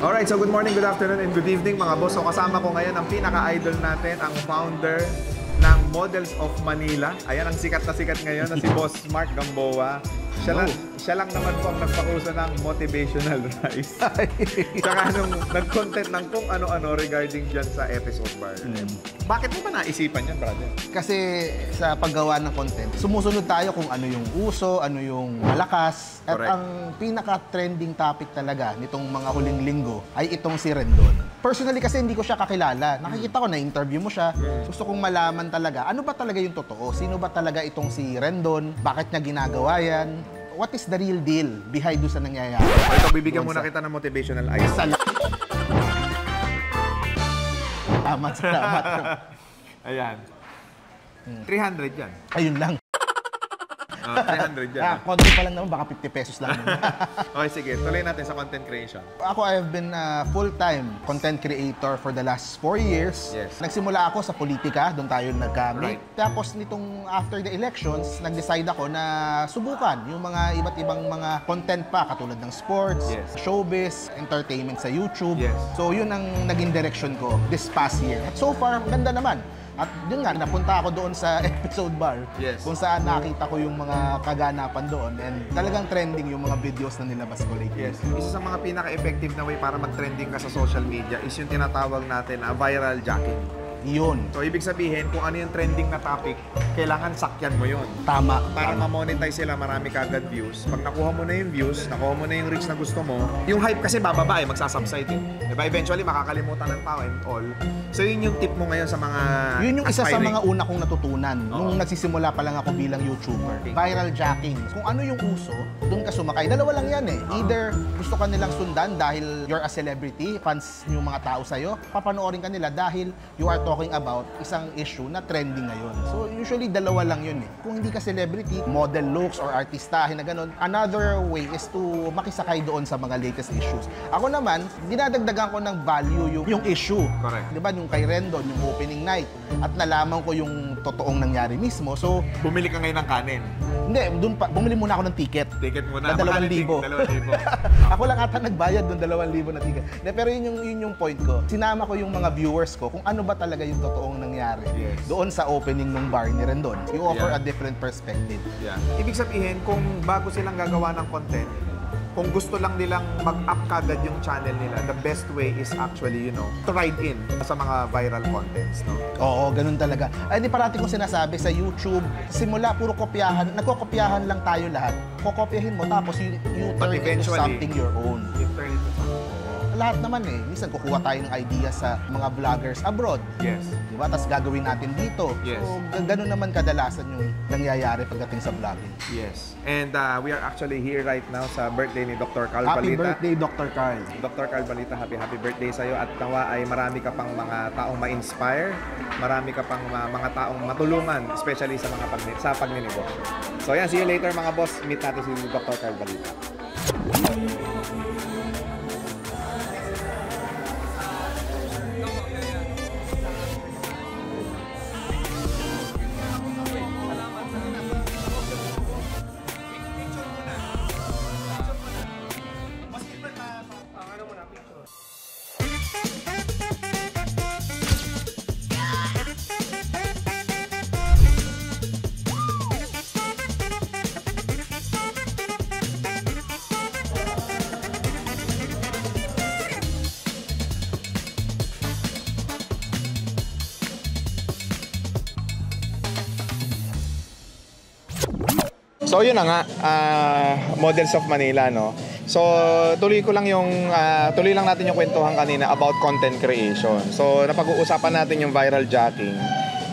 Alright, so good morning, good afternoon, and good evening mga boss. So kasama ko ngayon ang pinaka-idol natin, ang founder ng Models of Manila. Ayan ang sikat na sikat ngayon na si Boss Mark Gamboa. Siya lang naman po ang nagpakuso ng motivational rise. Tsaka nung nag-content ng kung ano-ano regarding dyan sa episode bar. Bakit mo ba naisipan yan, brother? Kasi sa paggawa ng content, sumusunod tayo kung ano yung uso, ano yung malakas. At Correct. ang pinaka-trending topic talaga nitong mga huling linggo ay itong si Rendon. Personally kasi hindi ko siya kakilala. Nakikita ko na interview mo siya. Gusto kong malaman talaga, ano ba talaga yung totoo? Sino ba talaga itong si Rendon? Bakit niya ginagawa yan? What is the real deal behind doon sa nangyayari? Ito, bibigyan muna kita ng motivational rise. Salamat. Ayan. 300 yan. Ayun lang. 300 yan. Konti pa lang naman, baka 50 pesos lang. Okay, sige. Tuloy natin sa content creation. Ako, I have been a full-time content creator for the last 4 years. Yes. Nagsimula ako sa politika, doon tayo nagkamit. Right. Tapos nitong after the elections, nag-decide ako na subukan yung mga iba't ibang mga content pa, katulad ng sports, Yes. showbiz, entertainment sa YouTube. Yes. So yun ang naging direction ko this past year. At so far, ganda naman. At yun nga, napunta ako doon sa episode bar, Yes. kung saan nakita ko yung mga kaganapan doon, and talagang trending yung mga videos na nilabas ko lately. Yes. Isa sa mga pinaka-effective na way para mag-trending ka sa social media is yung tinatawag natin na viral jacking. Yun. So, ibig sabihin, kung ano yung trending na topic, kailangan sakyan mo yun. Tama. Para ma-monetize sila, marami kagad views. Pag nakuha mo na yung views, nakuha mo na yung reach na gusto mo, yung hype kasi bababa eh, magsasubside eh. Diba? Eventually, makakalimutan ng tao and all. So, yun yung tip mo ngayon sa mga Yun yung isa sa aspiring. mga una kong natutunan nung nagsisimula pa lang ako bilang YouTuber. Okay. Viral jacking. Kung ano yung uso, doon ka sumakay. Dalawa lang yan eh. Either gusto ka nilang sundan dahil you're a celebrity, fans yung mga tao sa'yo, papanoorin ka nila dahil you are talking about isang issue na trending ngayon. So usually dalawa lang yun eh. Kung hindi ka celebrity, model looks or artistahin na ganun, another way is to makisakay doon sa mga latest issues. Ako naman, dinadagdagan ko ng value yung issue. Correct. Diba, yung kay Rendon, yung opening night, at nalaman ko yung totoong nangyari mismo. So, Bumili ka ngayon ng kanin. hindi, bumili muna ako ng ticket. Ticket mo na. Na 2,000. 2,000. Ako lang ata nagbayad ng 2,000 na ticket. De, pero yun yung point ko. Sinama ko yung mga viewers ko kung ano ba talaga yung totoong nangyari Yes. doon sa opening ng bar ni Rendon. You offer Yeah. a different perspective. Yeah. Ibig sabihin, kung bago silang gagawa ng content, kung gusto lang nilang mag-up kagad yung channel nila, the best way is actually, to ride in sa mga viral contents, no? Oo, ganun talaga. Ay, di parati kong sinasabi sa YouTube, simula puro kopyahan, nagkokopyahan lang tayo lahat. Kokopyahin mo, tapos you But turn into eventually, something your own. You turn it to something. Lahat naman eh. Minsan kukuha tayo ng idea sa mga vloggers abroad. Yes. Di ba? Tapos gagawin natin dito. Yes. So, ganun naman kadalasan yung nangyayari pagdating sa vlogging. Yes. And we are actually here right now sa birthday ni Dr. Carl Happy Balita. birthday, Dr. Carl. Dr. Carl Balita, happy birthday sa'yo at nawa ay marami ka pang mga taong ma-inspire, marami ka pang mga taong matulungan, especially sa mga sa pagninegosyo. So yan, see you later mga boss. Meet natin si Dr. Carl Balita. So yun na nga, Models of Manila, no? So tuloy lang natin yung kwentuhan kanina about content creation. So napag-uusapan natin yung viral jacking.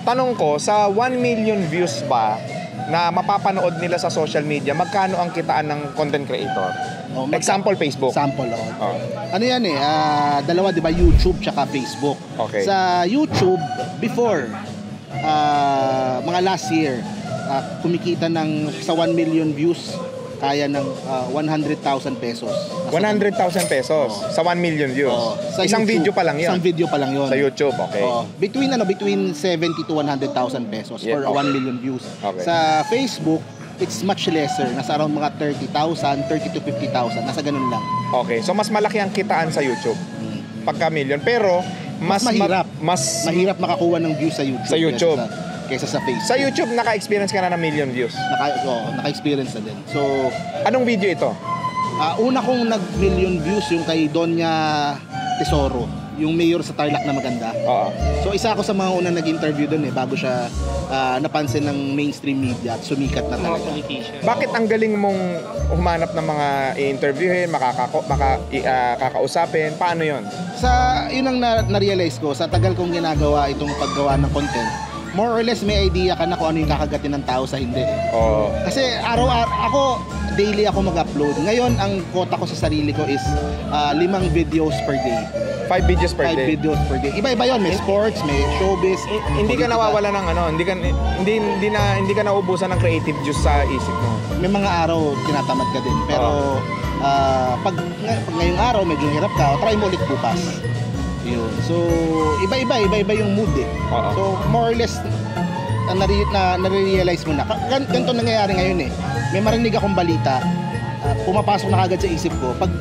Tanong ko, sa 1 million views ba na mapapanood nila sa social media, magkano ang kitaan ng content creator? Oh, Example, Facebook. Sample, Oh. Ano yan eh, dalawa 'di ba, YouTube tsaka Facebook. Okay. Sa YouTube before mga last year, kumikita ng sa 1 million views kaya ng 100,000 pesos. 100,000 pesos sa 1 million views. Sa Isang YouTube, video pa lang 'yon. Isang video pa lang 'yon. Sa YouTube, okay. Between 70 to 100,000 pesos Yeah, for okay. 1 million views. Okay. Sa Facebook, it's much lesser. Nasa around mga 30,000, 30 to 50,000. Nasa ganun lang. Okay, so mas malaki ang kitaan sa YouTube pagka million, pero mas mahirap. mas Mahirap makakuha ng views sa YouTube. Sa YouTube. Kaysa sa Facebook. sa YouTube naka-experience ka na ng million views. Naka-experience na din. So, Anong video ito? una kong nag-million views yung kay Donya Tesoro, yung mayor sa Tarlac na maganda. Oo. So, isa ako sa mga unang nag-interview doon bago siya napansin ng mainstream media at sumikat na Mga talaga. politician. Bakit ang galing mong humanap ng mga i-interviewin, kakausapin? Paano 'yon? Yun ang na-realize ko sa tagal kong ginagawa itong paggawa ng content. More or less may idea ka na kung ano yung kakagatin ng tao sa hindi. Oo. Kasi ako daily ako mag-upload. Ngayon ang quota ko sa sarili ko is 5 videos per day. 5 videos per 5 day. videos per day. Iba-iba 'yon, may sports, may showbiz. Hindi ka politika. nawawala ng ano, hindi ka nauubusan ng creative juice sa isip mo. May mga araw tinatamad ka din. Pero pag ngayong araw medyo hirap ka, try mo ulit bukas. Yun. So, iba-iba yung mood eh. Oo. So, more or less na-realize mo na. Ganito nangyayari ngayon eh. May marinig akong balita, pumapasok na kagad sa isip ko. Pag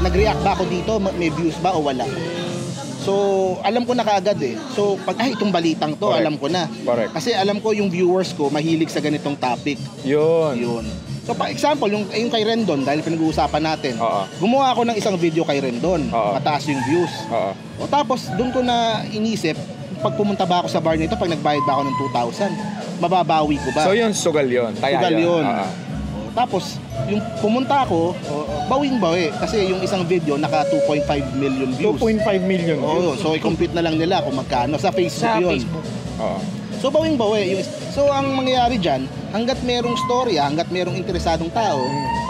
nag-react ba ako dito, may views ba o wala? So, alam ko na kaagad eh. So, itong balitang to, Correct. alam ko na. Correct. Kasi alam ko yung viewers ko mahilig sa ganitong topic. Yun. So, for example, yung kay Rendon, dahil pinag-uusapan natin, Oo. gumawa ako ng isang video kay Rendon, Oo. mataas yung views. Oo. O tapos, doon ko na inisip, pag pumunta ba ako sa bar nito, pag nagbayad ba ako ng 2,000, mababawi ko ba? So yun, sugal yun. Taya Sugal yun. Oo. O, tapos, yung pumunta ako, bawing-bawi. Kasi yung isang video, naka 2.5 million views. 2.5 million Oo, views. so i-compute na lang nila kung magkano. Sa Facebook Sa yun. Facebook. Oo. So bawing-bawi. So ang mangyayari dyan, hanggat merong storya, hanggat merong interesadong tao,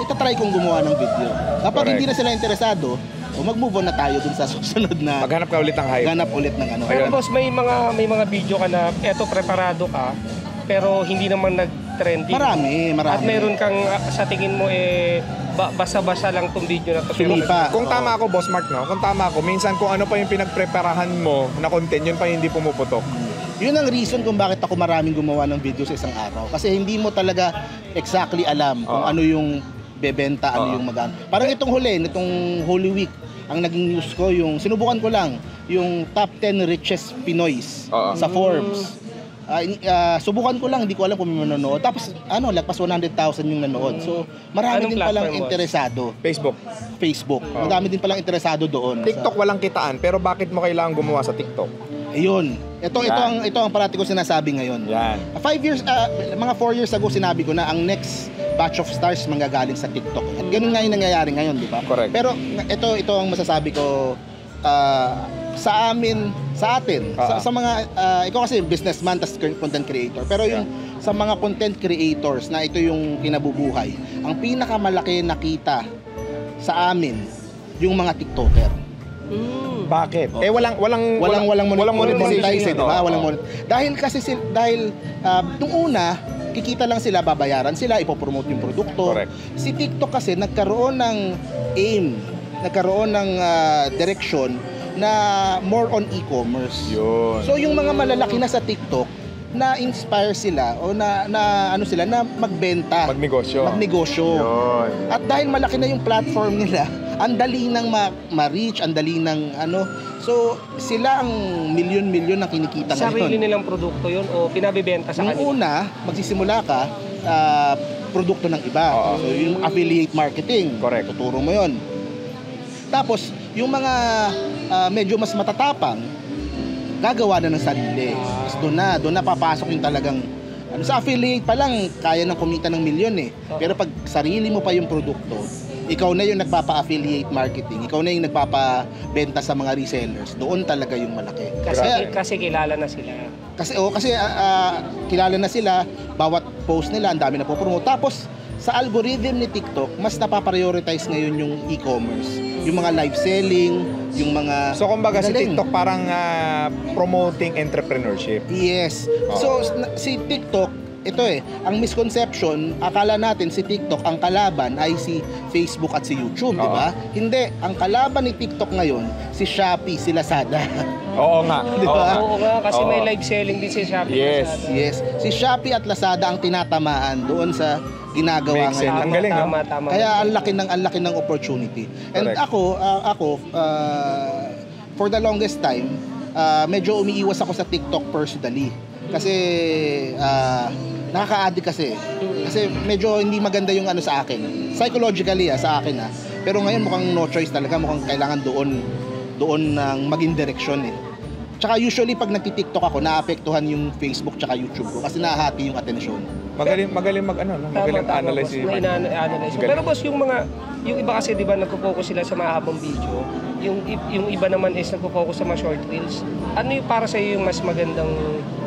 itatry kong gumawa ng video. Kapag Correct. hindi na sila interesado, mag-move on na tayo dun sa susunod na Maghanap ka ulit ng hype. ganap ulit ng ano. Pero Ayun. boss, may mga video ka na eto preparado ka pero hindi naman nag-trending. Marami. At meron kang sa tingin mo basa-basa lang tong video na to. pero Sumipa. Kung tama ako, Boss Mark, no? Kung tama ako, minsan kung ano pa yung pinagpreparahan mo na content, yun pa yung hindi pumuputok. Yun ang reason kung bakit ako maraming gumawa ng video sa isang araw. Kasi hindi mo talaga exactly alam kung Oo. ano yung bebenta, ano Oo. yung magano. Parang itong Holy Week, ang naging news ko, yung sinubukan ko lang, yung top 10 richest Pinoys Oo. sa Forbes. Subukan ko lang, hindi ko alam kung may manonood. Tapos, lagpas 100,000 yung nanood. So, marami Anong din palang platform, boss? interesado. Facebook. Facebook. Marami din palang interesado doon. TikTok walang kitaan, pero bakit mo kailangan gumawa sa TikTok? Ayun. Ito ang parati ko sinasabi ngayon. Yan. 5 years, mga 4 years ago sinabi ko na ang next batch of stars manggagaling sa TikTok. At ganun nga yung nangyayari ngayon, di ba? Correct. Pero ito ang masasabi ko sa atin, Oo. sa mga, ikaw kasi businessman, tas content creator. Pero yung sa mga content creators na ito yung kinabubuhay, ang pinakamalaki nakita sa amin, yung mga TikToker. Bakit? Walang monetize, di ba? Oo. Walang dahil kasi nung una, kikita lang sila, babayaran sila, ipopromote yung produkto. Correct. Si TikTok kasi nagkaroon ng aim, nagkaroon ng direction na more on e-commerce. Yun. So yung mga malalaki na sa TikTok, na-inspire sila o na magbenta, Magnegosyo. Yun. At dahil malaki na yung platform nila, ang dali nang ma-reach, ang dali nang so sila ang milyon-milyon na kinikita sarili ngayon. nilang produkto yun o pinabibenta sa Nung kanila? una, magsisimula ka, produkto ng iba. Oo. So yung affiliate marketing, Correct. tuturo mo yon. Tapos, yung mga medyo mas matatapang, gagawa na ng sarili. Tapos doon na papasok yung talagang sa affiliate pa lang kaya nang kumita ng milyon eh. Pero pag sarili mo pa yung produkto, ikaw na yung nagpapa-affiliate marketing, ikaw na yung nagpapabenta sa mga resellers, doon talaga yung malaki. Kasi kilala na sila. Kasi kilala na sila, bawat post nila ang dami na po promote. Tapos sa algorithm ni TikTok, mas napaprioritize ngayon yung e-commerce. Yung mga live selling, yung mga... So kumbaga si Galing. TikTok parang promoting entrepreneurship. Yes. So, si TikTok, ito ang misconception, akala natin si TikTok, ang kalaban ay si Facebook at si YouTube, di ba? Hindi. Ang kalaban ni TikTok ngayon, si Shopee, si Lazada. Oo nga. Di ba? Oo nga, kasi Oo. may live selling din sa Shopee. Yes. Lazada. Yes. Si Shopee at Lazada ang tinatamaan doon sa ginagawa Makes sense. ngayon. Ang galing, no? Tama. Kaya ang laki ng opportunity. And Correct. ako for the longest time, medyo umiiwas ako sa TikTok personally. Kasi nakaka-addict kasi. Kasi medyo hindi maganda yung ano sa akin. Psychologically sa akin Pero ngayon mukhang no choice talaga, mukhang kailangan doon ng maging direksyon Tsaka usually pag nagti-TikTok ako, naapektuhan yung Facebook tsaka YouTube ko kasi nahahati yung atensyon. Magaling magaling analyze boss. si May Mark. ina-analyze. Galing. Pero boss, yung iba kasi 'di ba nagfo-focus sila sa mahabang video, yung iba naman is nagfo-focus sa mga short reels. Ano yung para sa iyo yung mas magandang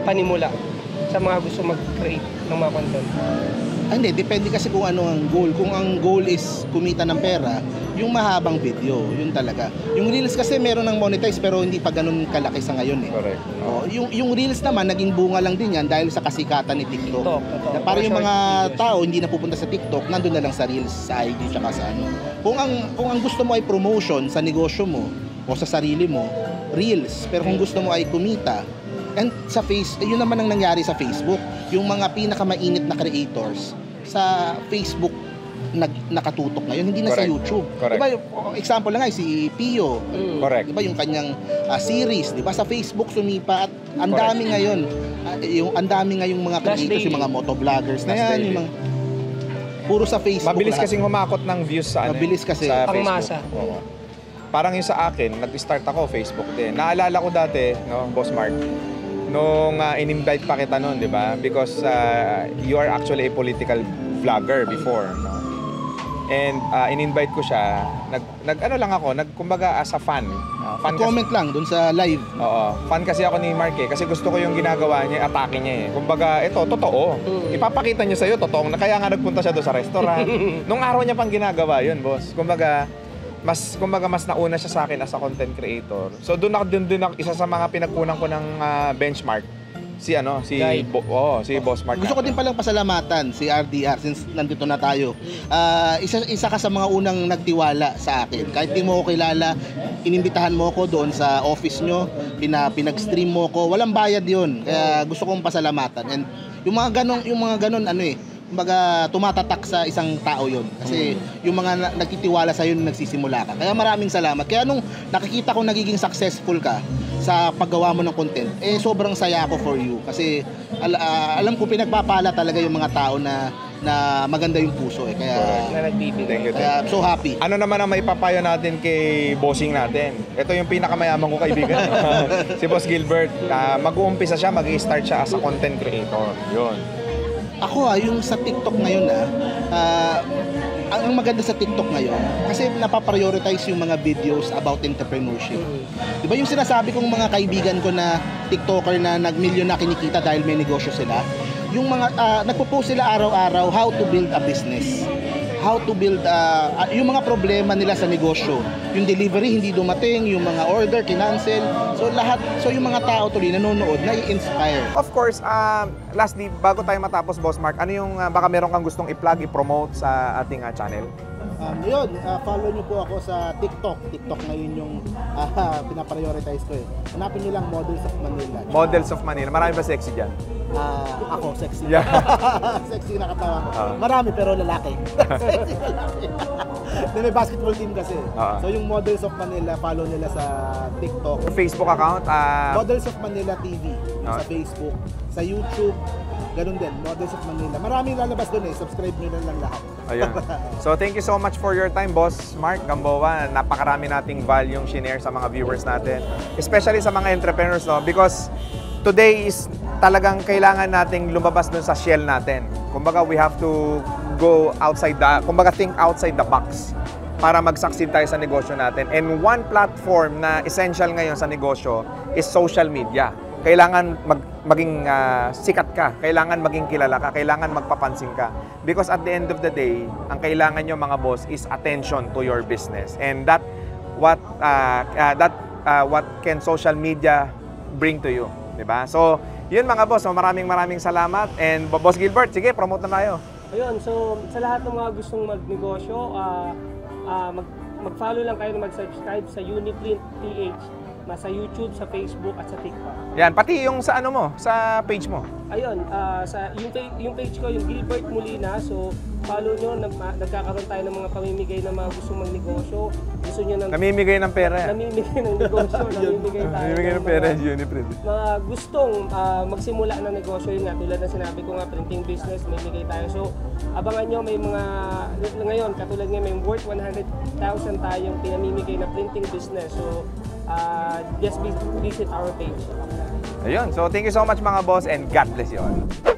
panimula sa mga gusto mag-create ng mga content? Hindi, depende kasi kung ano ang goal. Kung ang goal is kumita ng pera, yung mahabang video, yun talaga. Yung reels kasi meron ng monetize pero hindi pa ganun kalaki sa ngayon Correct. Yung reels naman naging bunga lang din yan dahil sa kasikatan ni TikTok. Totoo. Para yung Short mga videos. tao hindi na pupunta sa TikTok, nandun na lang sa reels, sa IG tsaka sa ano. Kung ang gusto mo ay promotion sa negosyo mo o sa sarili mo, reels. Pero kung gusto mo ay kumita, and sa yun naman ang nangyari sa Facebook. Yung mga pinakamainit na creators sa Facebook nakatutok ngayon, hindi na sa Correct. YouTube. Correct. Diba, example lang si Pio. Correct. Diba yung kanyang series, diba sa Facebook sumipa at ang Correct. dami ngayon. Ang dami ngayong mga Last creators, daily. yung mga motovloggers na Last yan, daily. yung mga puro sa Facebook. Mabilis lahat. kasing humakot ng views sa Mabilis kasi. sa Ang Facebook. masa. Oo. Parang yung sa akin, nag-start ako Facebook din. Naalala ko dati, no, Boss Mark, nung in-invite pa kita noon, di ba? Because you are actually a political vlogger before, no? And in-invite ko siya, nag-ano lang ako, kumbaga as a fan. Fan kasi, Comment lang dun sa live. oo, fan kasi ako ni Mark kasi gusto ko yung ginagawa niya, atake niya Kumbaga, ito, totoo. Ipapakita niya sa'yo, totoo. Kaya nga nagpunta siya doon sa restaurant. Nung araw niya pang ginagawa yun, boss. Kumbaga, mas nauna siya sa akin as a content creator. So doon ako isa sa mga pinagkunan ko ng benchmark si Guide. si Boss Mark. Gusto ko din palang pasalamatan si RDR since nandito na tayo. Isa ka sa mga unang nagtiwala sa akin. Kahit di mo ko kilala, inimbitahan mo ko doon sa office nyo, pinag-stream mo ko. Walang bayad 'yun. Kaya gusto kong pasalamatan. And yung mga ganon kumbaga tumatatak sa isang tao 'yon. Kasi yung mga nagtitiwala sa iyo nung nagsisimula ka. Kaya maraming salamat. Kaya nung nakikita ko nagiging successful ka sa paggawa mo ng content, sobrang saya ako for you. Kasi alam ko pinagpapala talaga yung mga tao na maganda yung puso Kaya Na nagbibigay. Thank you. I'm so happy. Ano naman ang maipapayo natin kay bossing natin? Ito yung pinakamayaman ko kaibigan. Si Boss Gilbert. Mag-uumpisa siya, mag-i-start siya as a content creator. Yun. Ako yung sa TikTok ngayon ang maganda sa TikTok ngayon kasi napaprioritize yung mga videos about entrepreneurship. Di ba yung sinasabi kong mga kaibigan ko na TikToker na nag-milyon na kinikita dahil may negosyo sila? Yung mga nagpo-post sila araw-araw how to build a business. How to build yung mga problema nila sa negosyo. Yung delivery hindi dumating, yung mga order kinancel. So yung mga tao tuloy nanonood, nai-inspire. Of course, lastly, bago tayo matapos, Boss Mark, ano yung baka meron kang gustong i-plug, i-promote sa ating channel? Follow nyo po ako sa TikTok. TikTok ngayon yung pinaprioritize ko Hanapin nyo lang Models of Manila. Models of Manila. Marami ba sexy dyan? Ako, sexy. Yeah. Sexy na katawan ko. Marami pero lalaki. Sexy lalaki. May basketball team kasi. So yung Models of Manila, follow nila sa TikTok. Facebook account? Models of Manila TV sa Facebook, sa YouTube, ganun din, Models of Manila. Maraming lalabas doon subscribe nyo na lang lahat. Ayun. So thank you so much for your time, Boss Mark Gamboa. Napakarami nating value yung shinare sa mga viewers natin. Especially sa mga entrepreneurs, no? Because today is talagang kailangan nating lumabas dun sa shell natin. Kumbaga, we have to go outside think outside the box para mag-succeed tayo sa negosyo natin. And one platform na essential ngayon sa negosyo is social media. kailangan maging sikat ka, kailangan maging kilala ka, kailangan magpapansin ka. Because at the end of the day, ang kailangan nyo mga boss is attention to your business. And what can social media bring to you, di ba? So, yun mga boss, so maraming salamat. And Boss Gilbert, sige, promote na tayo. Ayun, so sa lahat ng mga gustong magnegosyo, mag-follow lang kayo na mag-subscribe sa Uniprint PH, sa YouTube, sa Facebook at sa TikTok. Yan, pati yung sa ano mo, sa page mo. Ayun, yung page ko, yung Gilbert Molina, so follow nyo, nagkakaroon tayo ng mga pamimigay ng mga gustong magnegosyo. Gusto nyo ng... Namimigay ng pera. Namimigay ng negosyo, namimigay ng pera, Uniprint. Mga gustong magsimula ng negosyo, yun nga, tulad na sinabi ko nga, printing business, namimigay tayo. So, abangan nyo, may mga, ngayon, katulad nga, may worth 100,000 tayong pinamimigay na printing business. So, just visit our page. Ayun, so thank you so much mga boss and God bless you all.